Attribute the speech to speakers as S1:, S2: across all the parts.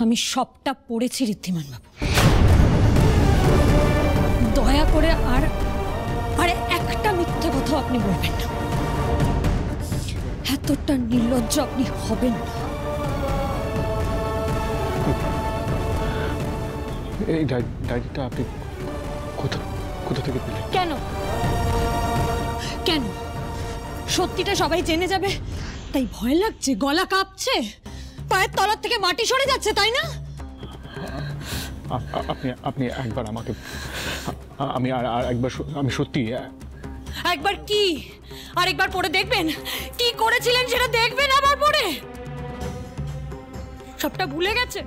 S1: আমি সবটা পড়েছি ঋদ্ধিমান বাবু। দয়া করে আর একটা মিথ্যে কথা আপনি বলবেন না। এতটা নির্লজ্জ আপনি হবেন না।
S2: এই ডায়েরিটা আপনি কোথা থেকে পেলেন?
S1: কেন কেন সত্যিটা সবাই জেনে যাবে তাই ভয় লাগছে? গলা কাঁপছে, পায়ের তলার থেকে মাটি সরে যাচ্ছে, তাই না?
S2: আপনি একবার আমাকে, আমি আর একবার, আমি সত্যি
S1: একবার কি আরেকবার পড়ে দেখবেন? কি করেছিলেন সেটা দেখবেন আবার পড়ে? সবটা ভুলে গেছেন?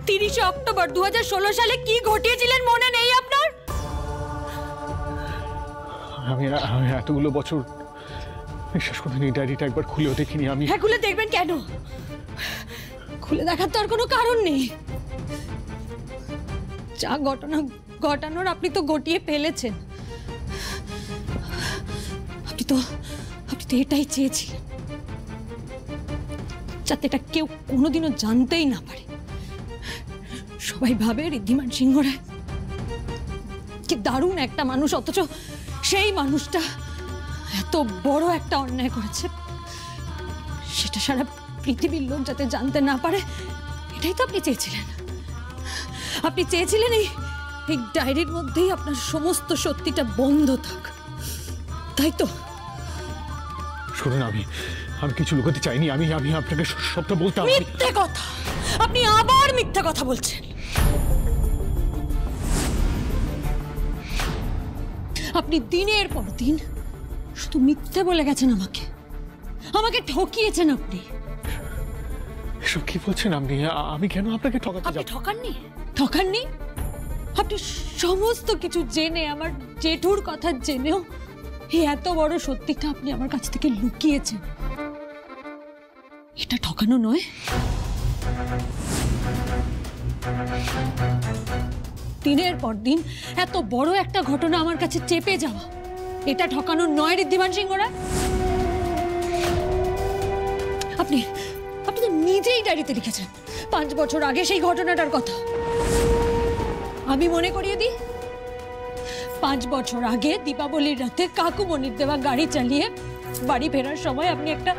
S1: 30 অক্টোবর 2016 সালে কি ঘটিয়েছিলেন মনে নেই আপনার?
S2: আমি এতগুলো বছর বিশ্বাস করিনি, ডায়েরিটা একবার খুলেও দেখিনি আমি।
S1: হ্যাঁ, খুলে দেখবেন কেন? খুলে দেখার তো আর কোনো কারণ নেই। যা ঘটনা ঘটানোর আপনি তো ঘটিয়ে ফেলেছেন। আপনি তো এটাই চেয়েছিলেন, যাতে এটা কেউ কোনোদিনও জানতেই না পারে। সবাই ভাবে ঋদ্ধিমান সিংহ রায় কি দারুণ একটা মানুষ, অথচ সেই মানুষটা এত বড় একটা অন্যায় করেছে, সেটা সারা পৃথিবীর লোক যাতে জানতে না পারে, এটাই তো আপনি চেয়েছিলেন। আপনি চেয়েছিলেন এই ডায়েরির মধ্যেই আপনার সমস্ত সত্যিটা বন্ধ থাক, তাই তো?
S2: শুনুন, আমি কিছু লুকাতে চাইনি। আমি আপনাকে সবটা বলতাম।
S1: মিথ্যে কথা! আপনি আবার মিথ্যে কথা বলছেন। আপনি দিনের পর দিন শুধু মিথ্যে বলে গেছেন আমাকে ঠকিয়েছেন আপনি।
S2: এসব কি বলছেন আপনি? আমি কেন আপনাকে ঠকাতে যাব?
S1: ঠকাননি? আপনি সমস্ত কিছু জেনে, আমার জেঠুর কথা জেনেও এই এত বড় সত্যিটা আপনি আমার কাছ থেকে লুকিয়েছেন। এটা ঠকানো নয়? দিনের পর দিন এত বড় একটা ঘটনা আমার কাছে চেপে যাওয়া, এটা ঠকানো নয় ঋদ্ধিমান সিংহ রায়? আপনি তো নিজেই ডায়েরিতে লিখেছেন 5 বছর আগে সেই ঘটনাটার কথা। আমি মনে করিয়ে দিই, 5 বছর আগে দীপাবলির রাতে কাকুমণির দেওয়া গাড়ি চালিয়ে বাড়ি ফেরার সময় আপনি একটা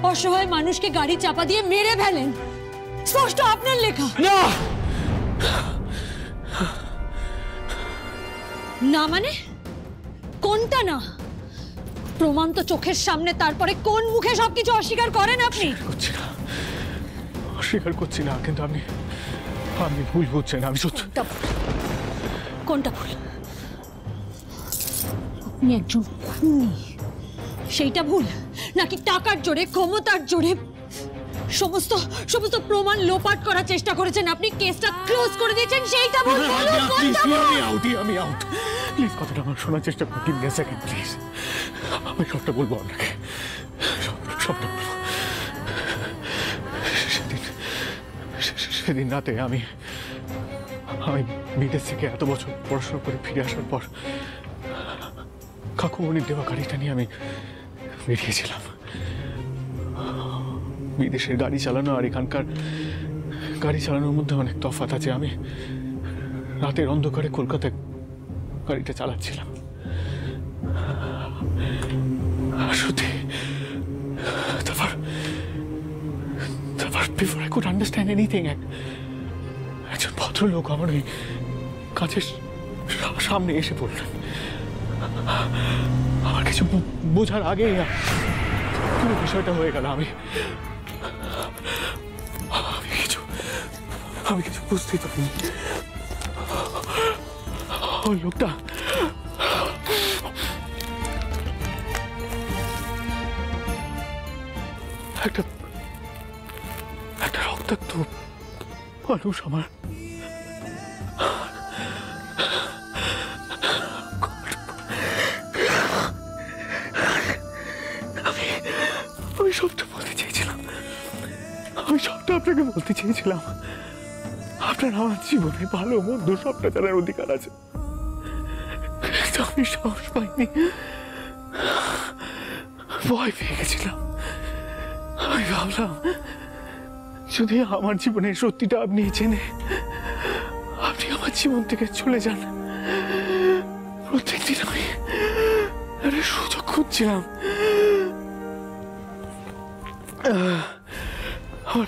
S1: অসহায় মানুষকে গাড়ি চাপা দিয়ে মেরে ফেলেন। স্পষ্ট আপনার লেখা। না মানে কোনটা না? প্রমাণ তো চোখের সামনে, তারপরে কোন মুখে সবকিছু অস্বীকার করেন আপনি?
S2: অস্বীকার করছি না, কিন্তু আপনি ভুল বুঝছেন। আমি সত্যি।
S1: কোনটা ভুল? আপনি একজন খুনি, সেইটা ভুল? নাকি টাকার জোরে, ক্ষমতার জোরে সমস্ত প্রমাণ লোপাট করার চেষ্টা করেছেন আপনি, কেসটা ক্লোজ করে দিয়েছেন, সেইটা ভুল?
S2: আমি আউট। প্লিজ কথাটা আমার শোনার চেষ্টা করুন। Give me a second please. আমি সবটা বলবো আপনাকে, সবটা বলবো। সেদিন রাতে আমি বিদেশ থেকে এত বছর পড়াশোনা করে ফিরে আসার পর কাকুমণির দেওয়া গাড়িটা নিয়ে আমি বেরিয়েছিলাম। বিদেশের গাড়ি চালানো আর এখানকার গাড়ি চালানোর মধ্যে অনেক তফাৎ আছে। আমি রাতের অন্ধকারে কলকাতায় গাড়িটা চালাচ্ছিলাম। সত্যি তারপর before I could understand anything, একজন ভদ্রলোক আমার ওই কাছের সামনে এসে পড়লেন। আমার কিছু বোঝার আগেই পুরো বিষয়টা হয়ে গেল। আমি কিছু বুঝতেই পারিনি। ওই লোকটা একটা রক্তাক্ত মানুষ। আমার আমি সবটা বলতে চেয়েছিলাম। আমি সবটা আপনাকে বলতে চেয়েছিলাম। আপনার আমার জীবনে ভালো মন্দ সবটা জানার অধিকার আছে, কিন্তু আমি সাহস পাইনি, ভয় পেয়ে গেছিলাম। আমি ভাবলাম যদি আমার জীবনের সত্যিটা আপনি জেনে আপনি আমার জীবন থেকে চলে যান, প্রত্যেকদিন আমি একটা সুযোগ খুঁজছিলাম আমার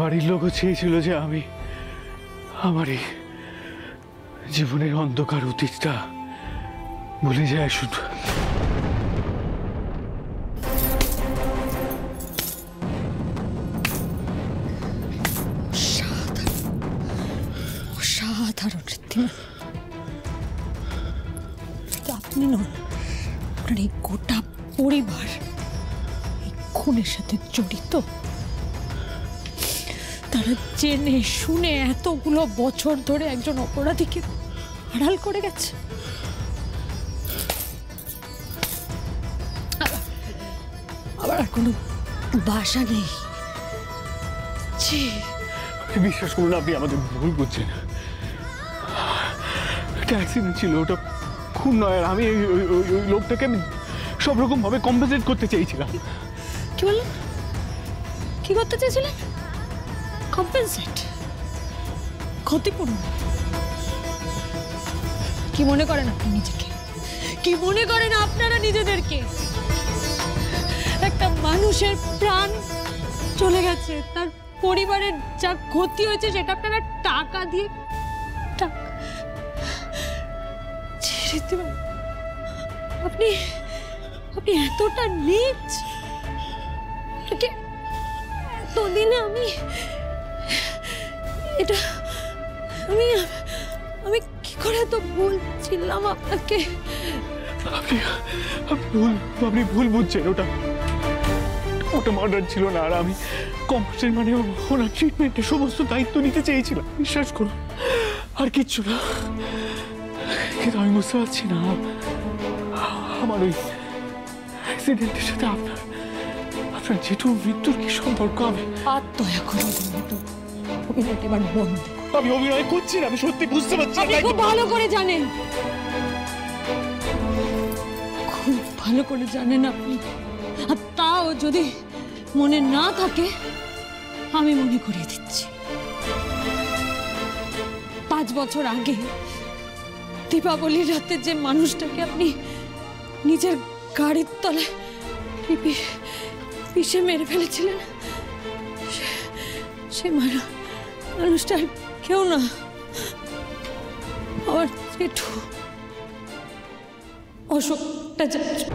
S2: বাড়ির লোকও চেয়েছিল যে আমি আমার এই জীবনের অন্ধকার অতীতটা ভুলে যায় শুধু।
S1: অসাধারণ ঋদ্ধিমান, আপনি নন, আপনার এই গোটা পরিবার এই খুনের সাথে জড়িত। তারা জেনে শুনে এতগুলো বছর ধরে একজন অপরাধীকে আড়াল করে গেছে। আবার আর কোনো বাসা নেই।
S2: বিশ্বাস করুন, আপনি আমাদের ভুল বুঝছেন। একটা অ্যাক্সিডেন্ট ছিল, ওটা খুন নয়। আর আমি ওই লোকটাকে আমি সব রকম ভাবে কম্পেনসেট করতে চেয়েছিলাম।
S1: কি বললেন? কি করতে চেয়েছিলেন? কম্পেনসেট? ক্ষতিপূরণ? কি মনে করেন আপনি নিজেকে? কি মনে করেন আপনারা নিজেদেরকে? একটা মানুষের প্রাণ চলে গেছে, তার পরিবারের যা ক্ষতি হয়েছে সেটা আপনারা টাকা দিয়ে আপনি আপনি এতটা নীচ। এতদিনে আমি এটা আমি আমি কি করে তো বলছিলাম আপনাকে?
S2: আপনি ভুল বুঝছেন। ওটা মার্ডার ছিল না। আর আমি কম্পেনসেট মানে ওনার ট্রিটমেন্টের সমস্ত দায়িত্ব নিতে চেয়েছিলাম। বিশ্বাস করুন, আর কিচ্ছু না। কিন্তু আমি বুঝতে পারছি না আমার ওই অ্যাক্সিডেন্টের সাথে আপনার জেঠুর মৃত্যুর কি সম্পর্ক?
S1: আর দয়া করে অভিনয় এবার বন্ধ।
S2: আমি অভিনয় করছি না, আমি সত্যি বুঝতে পারছি।
S1: আপনি খুব ভালো করে জানেন, খুব ভালো করে জানেন আপনি। আর তাও যদি মনে না থাকে আমি মনে করিয়ে দিচ্ছি। 5 বছর আগে দীপাবলির রাতে যে মানুষটাকে আপনি নিজের গাড়ির তলায় পিষে মেরে ফেলেছিলেন, সে মানুষটা কেউ না, আমার জেঠু অশোকটা যাচ্ছে।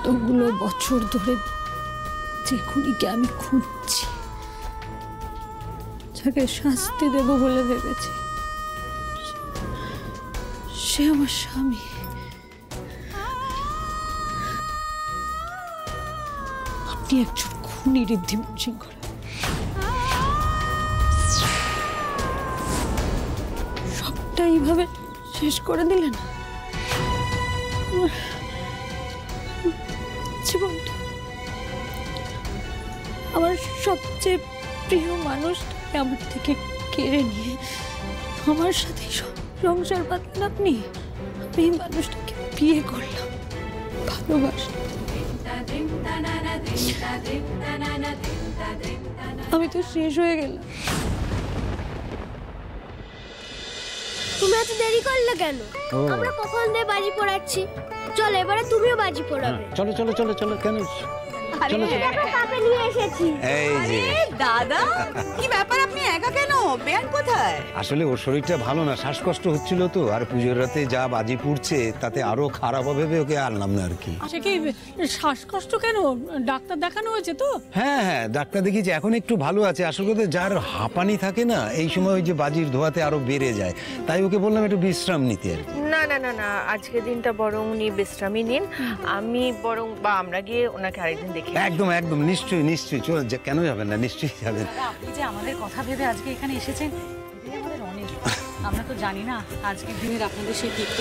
S1: এতগুলো বছর ধরে যে খুনিকে আমি খুঁজছি, যাকে শাস্তি দেব বলে ভেবেছি, সে আমার স্বামী। আপনি একজন খুনি ঋদ্ধিমান সিংহ। সবটা এইভাবে শেষ করে দিলেন জীবনটা। আমার সবচেয়ে প্রিয় মানুষটাকে আমার থেকে কেড়ে নিয়ে আমার সাথে সংসার বাঁধলেন আপনি। আমি এই মানুষটাকে বিয়ে করলাম, ভালোবাসলাম। আমি তো শেষ হয়ে গেলাম।
S3: তুমি এত দেরি করলে কেন? আমরা কখন দিয়ে বাজি পোড়াচ্ছি। চল এবারে তুমিও বাজি পোড়াবে।
S4: চলো চলো চলো চলো। কেন?
S3: চলো দেখো কাকে নিয়ে এসেছি।
S4: এই যে
S5: দাদা, কি ব্যাপার, আপনি একা কেন? বেয়ান কোথায়?
S4: আসলে ওর শরীরটা ভালো না, শ্বাসকষ্ট হচ্ছিল তো। আর পুজোর রাতে যা বাজি পুড়ছে তাতে আরো খারাপ হবে, ওকে আনলাম না আর কি।
S1: আচ্ছা, কি শ্বাসকষ্ট কেন? ডাক্তার দেখানো হয়েছে তো?
S4: হ্যাঁ হ্যাঁ, ডাক্তার দেখিয়েছি, এখন একটু ভালো আছে। আসল কথা, যার হাঁপানি থাকে না এই সময়, ওই যে বাজির ধোয়াতে আরো বেড়ে যায়, তাই ওকে বললাম একটু বিশ্রাম নিতে আর কি।
S6: না না না না, আজকের দিনটা বরং উনি বিশ্রামই নিন। আমি বরং বা আমরা গিয়ে ওনাকে আরেকদিন দেখি।
S4: একদম একদম, নিশ্চয়ই নিশ্চয়ই, চলো। কেন যাবেন না? নিশ্চয়ই যাবেন।
S5: আপনি যে আমাদের কথা ভেবে আজকে এখানে এসেছেন, এটাই আমাদের অনেক। আমরা তো জানি না আজকের দিনের আপনাদের সেই তীর্থ